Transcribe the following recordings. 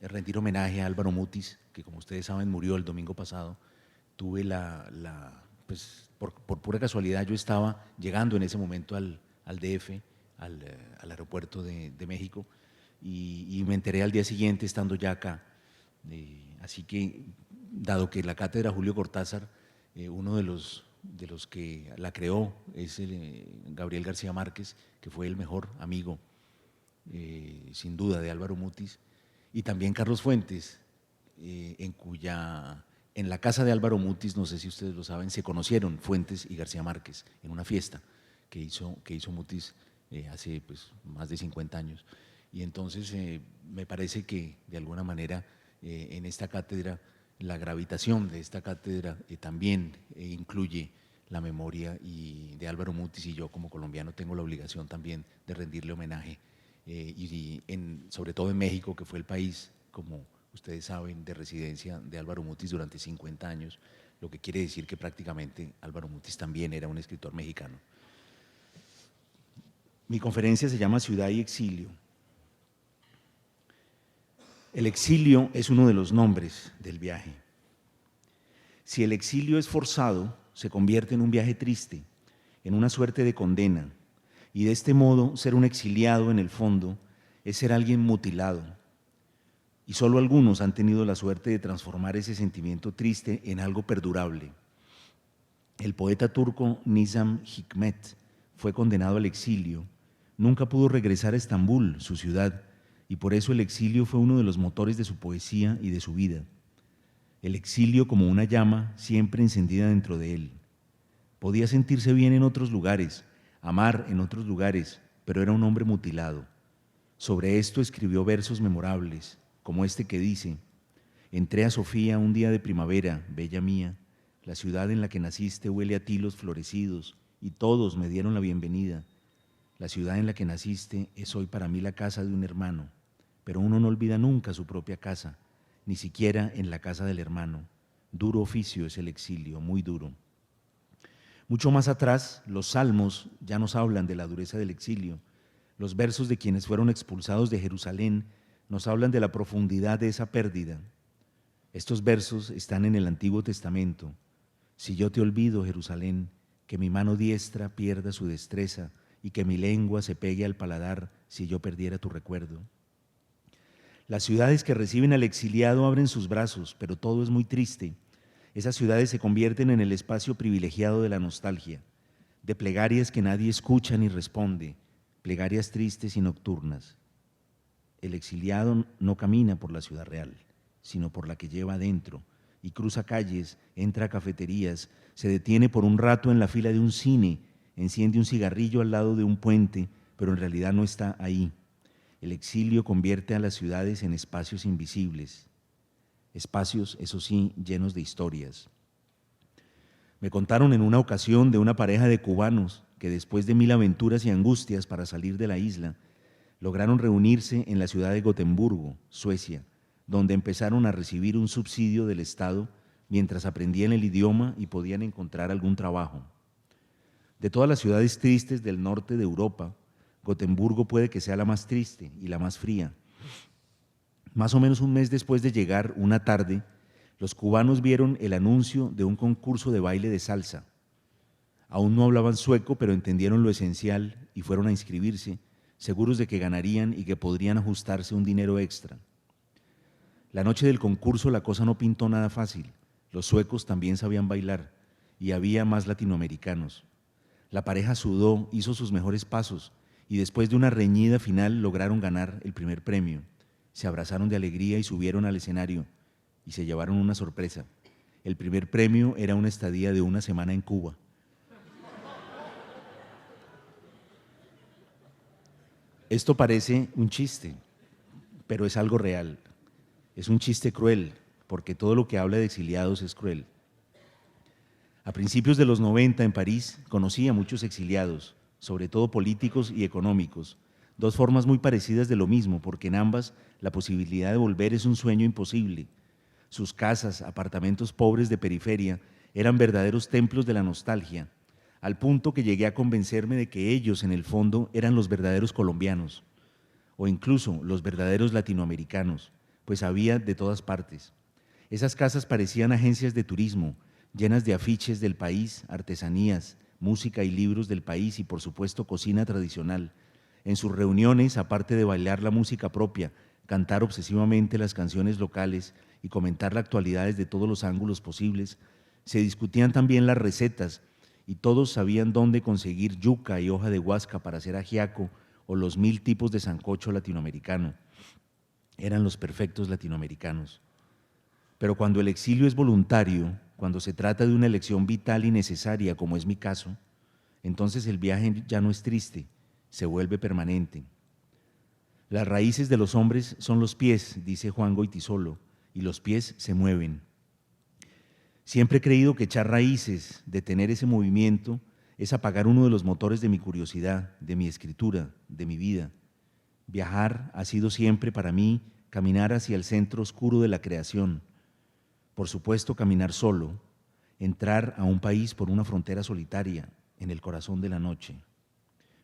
rendir homenaje a Álvaro Mutis, que como ustedes saben murió el domingo pasado. Tuve pues por pura casualidad yo estaba llegando en ese momento al DF, al aeropuerto de México, y me enteré al día siguiente estando ya acá. Así que, dado que la cátedra Julio Cortázar, uno de los que la creó es Gabriel García Márquez, que fue el mejor amigo, sin duda, de Álvaro Mutis, y también Carlos Fuentes, en la casa de Álvaro Mutis, no sé si ustedes lo saben, se conocieron Fuentes y García Márquez en una fiesta que hizo Mutis hace pues, más de 50 años. Y entonces me parece que de alguna manera en esta cátedra, la gravitación de esta cátedra también incluye la memoria de Álvaro Mutis, y yo como colombiano tengo la obligación también de rendirle homenaje, sobre todo en México, que fue el país, como ustedes saben, de residencia de Álvaro Mutis durante 50 años, lo que quiere decir que prácticamente Álvaro Mutis también era un escritor mexicano. Mi conferencia se llama Ciudad y Exilio. El exilio es uno de los nombres del viaje. Si el exilio es forzado, se convierte en un viaje triste, en una suerte de condena, y de este modo ser un exiliado en el fondo es ser alguien mutilado. Y solo algunos han tenido la suerte de transformar ese sentimiento triste en algo perdurable. El poeta turco Nizam Hikmet fue condenado al exilio, nunca pudo regresar a Estambul, su ciudad, y por eso el exilio fue uno de los motores de su poesía y de su vida. El exilio como una llama siempre encendida dentro de él. Podía sentirse bien en otros lugares, amar en otros lugares, pero era un hombre mutilado. Sobre esto escribió versos memorables, como este que dice: entré a Sofía un día de primavera, bella mía, la ciudad en la que naciste huele a tilos florecidos y todos me dieron la bienvenida. La ciudad en la que naciste es hoy para mí la casa de un hermano, pero uno no olvida nunca su propia casa, ni siquiera en la casa del hermano. Duro oficio es el exilio, muy duro. Mucho más atrás, los salmos ya nos hablan de la dureza del exilio. Los versos de quienes fueron expulsados de Jerusalén nos hablan de la profundidad de esa pérdida. Estos versos están en el Antiguo Testamento. Si yo te olvido, Jerusalén, que mi mano diestra pierda su destreza y que mi lengua se pegue al paladar si yo perdiera tu recuerdo. Las ciudades que reciben al exiliado abren sus brazos, pero todo es muy triste. Esas ciudades se convierten en el espacio privilegiado de la nostalgia, de plegarias que nadie escucha ni responde, plegarias tristes y nocturnas. El exiliado no camina por la ciudad real, sino por la que lleva adentro, y cruza calles, entra a cafeterías, se detiene por un rato en la fila de un cine, enciende un cigarrillo al lado de un puente, pero en realidad no está ahí. El exilio convierte a las ciudades en espacios invisibles, espacios, eso sí, llenos de historias. Me contaron en una ocasión de una pareja de cubanos que después de 1000 aventuras y angustias para salir de la isla, lograron reunirse en la ciudad de Gotemburgo, Suecia, donde empezaron a recibir un subsidio del Estado mientras aprendían el idioma y podían encontrar algún trabajo. De todas las ciudades tristes del norte de Europa, Gotemburgo puede que sea la más triste y la más fría. Más o menos un mes después de llegar, una tarde, los cubanos vieron el anuncio de un concurso de baile de salsa. Aún no hablaban sueco, pero entendieron lo esencial y fueron a inscribirse, seguros de que ganarían y que podrían ajustarse un dinero extra. La noche del concurso la cosa no pintó nada fácil. Los suecos también sabían bailar y había más latinoamericanos. La pareja sudó, hizo sus mejores pasos y después de una reñida final lograron ganar el primer premio. Se abrazaron de alegría y subieron al escenario y se llevaron una sorpresa. El primer premio era una estadía de una semana en Cuba. Esto parece un chiste, pero es algo real. Es un chiste cruel, porque todo lo que habla de exiliados es cruel. A principios de los 90 en París conocí a muchos exiliados, sobre todo políticos y económicos, dos formas muy parecidas de lo mismo, porque en ambas la posibilidad de volver es un sueño imposible. Sus casas, apartamentos pobres de periferia, eran verdaderos templos de la nostalgia, al punto que llegué a convencerme de que ellos, en el fondo, eran los verdaderos colombianos, o incluso los verdaderos latinoamericanos, pues había de todas partes. Esas casas parecían agencias de turismo, llenas de afiches del país, artesanías, música y libros del país y por supuesto cocina tradicional. En sus reuniones, aparte de bailar la música propia, cantar obsesivamente las canciones locales y comentar las actualidades de todos los ángulos posibles, se discutían también las recetas y todos sabían dónde conseguir yuca y hoja de huasca para hacer ajiaco o los 1000 tipos de sancocho latinoamericano. Eran los perfectos latinoamericanos. Pero cuando el exilio es voluntario, cuando se trata de una elección vital y necesaria, como es mi caso, entonces el viaje ya no es triste, se vuelve permanente. Las raíces de los hombres son los pies, dice Juan Goytisolo, y los pies se mueven. Siempre he creído que echar raíces, detener ese movimiento, es apagar uno de los motores de mi curiosidad, de mi escritura, de mi vida. Viajar ha sido siempre para mí caminar hacia el centro oscuro de la creación. Por supuesto, caminar solo, entrar a un país por una frontera solitaria, en el corazón de la noche.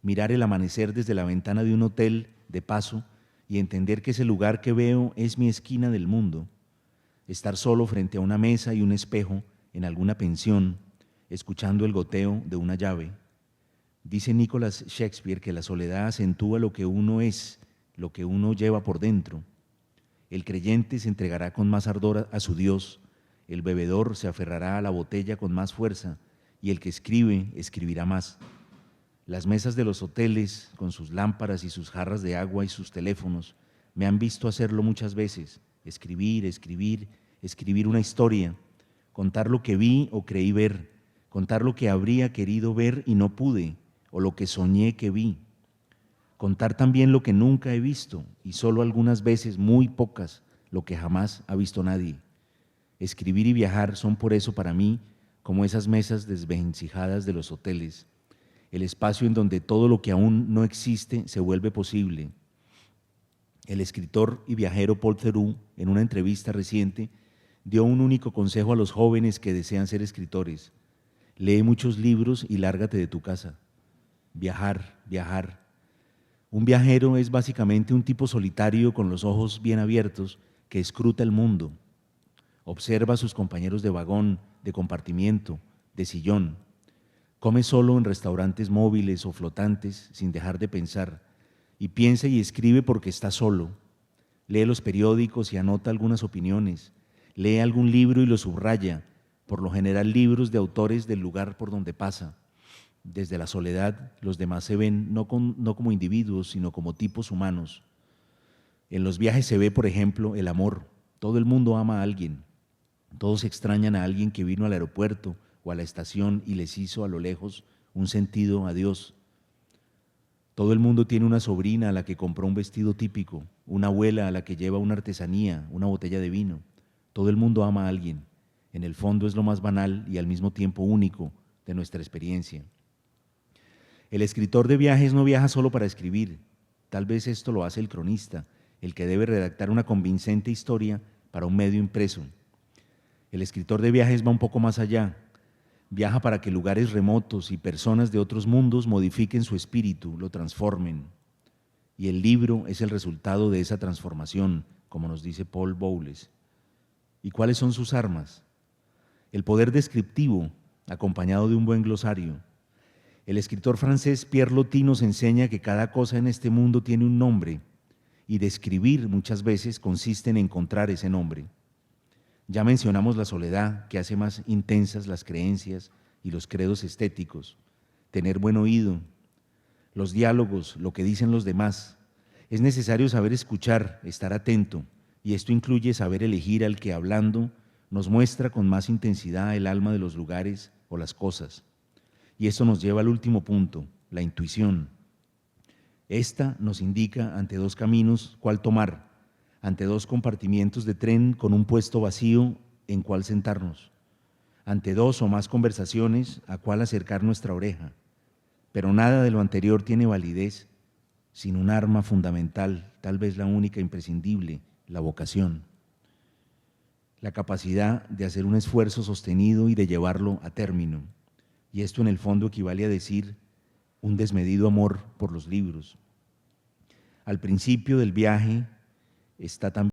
Mirar el amanecer desde la ventana de un hotel de paso y entender que ese lugar que veo es mi esquina del mundo. Estar solo frente a una mesa y un espejo en alguna pensión, escuchando el goteo de una llave. Dice Nicholas Shakespeare que la soledad acentúa lo que uno es, lo que uno lleva por dentro. El creyente se entregará con más ardor a su Dios, el bebedor se aferrará a la botella con más fuerza y el que escribe, escribirá más. Las mesas de los hoteles, con sus lámparas y sus jarras de agua y sus teléfonos, me han visto hacerlo muchas veces, escribir una historia, contar lo que vi o creí ver, contar lo que habría querido ver y no pude, o lo que soñé que vi. Contar también lo que nunca he visto, y solo algunas veces, muy pocas, lo que jamás ha visto nadie. Escribir y viajar son por eso para mí como esas mesas desvencijadas de los hoteles, el espacio en donde todo lo que aún no existe se vuelve posible. El escritor y viajero Paul Theroux, en una entrevista reciente, dio un único consejo a los jóvenes que desean ser escritores: lee muchos libros y lárgate de tu casa. Viajar, viajar. Un viajero es básicamente un tipo solitario con los ojos bien abiertos que escruta el mundo. Observa a sus compañeros de vagón, de compartimiento, de sillón. Come solo en restaurantes móviles o flotantes sin dejar de pensar, y piensa y escribe porque está solo. Lee los periódicos y anota algunas opiniones. Lee algún libro y lo subraya, por lo general libros de autores del lugar por donde pasa. Desde la soledad, los demás se ven no como individuos, sino como tipos humanos. En los viajes se ve, por ejemplo, el amor. Todo el mundo ama a alguien. Todos extrañan a alguien que vino al aeropuerto o a la estación y les hizo a lo lejos un sentido adiós. Todo el mundo tiene una sobrina a la que compró un vestido típico, una abuela a la que lleva una artesanía, una botella de vino. Todo el mundo ama a alguien. En el fondo es lo más banal y al mismo tiempo único de nuestra experiencia. El escritor de viajes no viaja solo para escribir. Tal vez esto lo hace el cronista, el que debe redactar una convincente historia para un medio impreso. El escritor de viajes va un poco más allá. Viaja para que lugares remotos y personas de otros mundos modifiquen su espíritu, lo transformen. Y el libro es el resultado de esa transformación, como nos dice Paul Bowles. ¿Y cuáles son sus armas? El poder descriptivo, acompañado de un buen glosario. El escritor francés Pierre Loti nos enseña que cada cosa en este mundo tiene un nombre, y describir muchas veces consiste en encontrar ese nombre. Ya mencionamos la soledad, que hace más intensas las creencias y los credos estéticos. Tener buen oído, los diálogos, lo que dicen los demás. Es necesario saber escuchar, estar atento, y esto incluye saber elegir al que hablando nos muestra con más intensidad el alma de los lugares o las cosas. Y esto nos lleva al último punto, la intuición. Esta nos indica ante dos caminos cuál tomar, ante dos compartimientos de tren con un puesto vacío en cuál sentarnos, ante dos o más conversaciones a cuál acercar nuestra oreja. Pero nada de lo anterior tiene validez sin un arma fundamental, tal vez la única imprescindible, la vocación. La capacidad de hacer un esfuerzo sostenido y de llevarlo a término. Y esto en el fondo equivale a decir un desmedido amor por los libros. Al principio del viaje está también